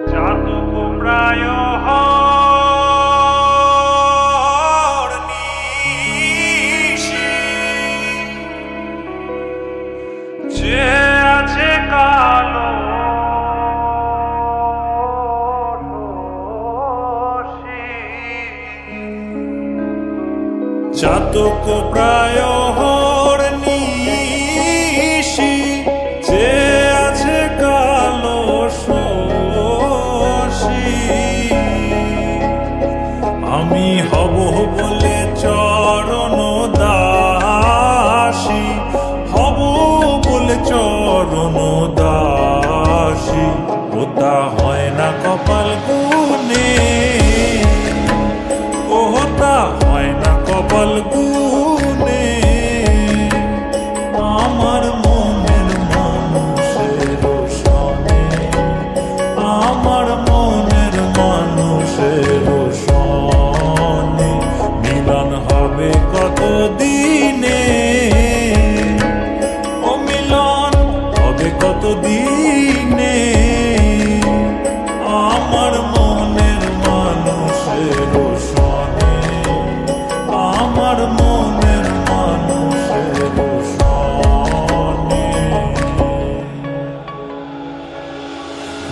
চাতক প্রায় যে আছে কালো চাতক প্রায় নিশি যে আছে কালো শশী আমি হব বলে চরণ দাসী হব বলে চরণ দাসী ওটা হয় না কপাল গুনে ওটা হয় না কপাল গুনে আমার মনের মানুষের সনে আমার মনের মানুষের সনে মিলন হবে কত দিনে ও মিলন হবে কত দিনে আমার মনের মানুষের সনে আমার মনের মানুষের সনে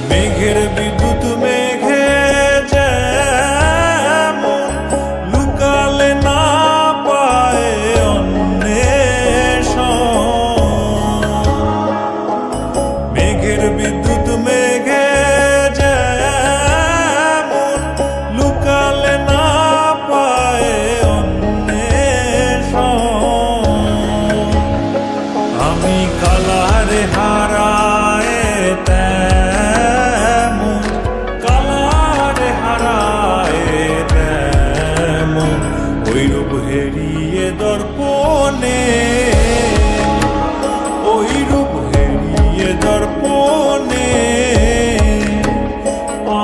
মেঘের বিদ্যুৎ মেঘে যেমন লুকালে না পায় অন্বেষণ মেঘের বিদ্যুৎ মেঘে যেমন লুকালে না পায় অন্বেষণ আমি কালারে হারায় তেমন কালারে হারায় তেমন ওই রূপ হেরিয়ে দর্পণে ওই রূপ হেরিয়ে দর্পণে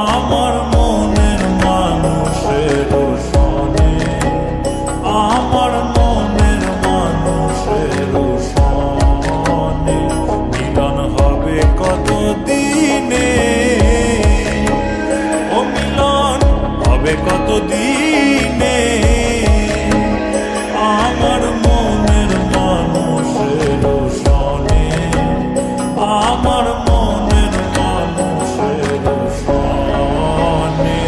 আমার মনের মানুষের সনে আমার মনের মানুষের সনে মিলন হবে কত দিনে ও মিলন হবে কত দিনে আমার মনের মানুষের সনে আমার মনের মানুষের সনে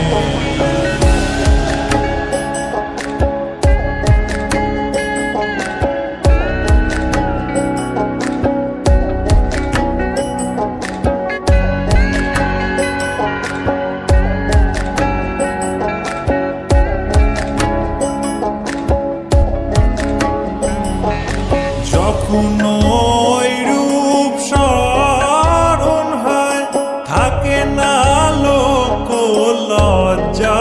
যখন ওই রূপ স্মরণ হয় থাকে না লোক লজ্জা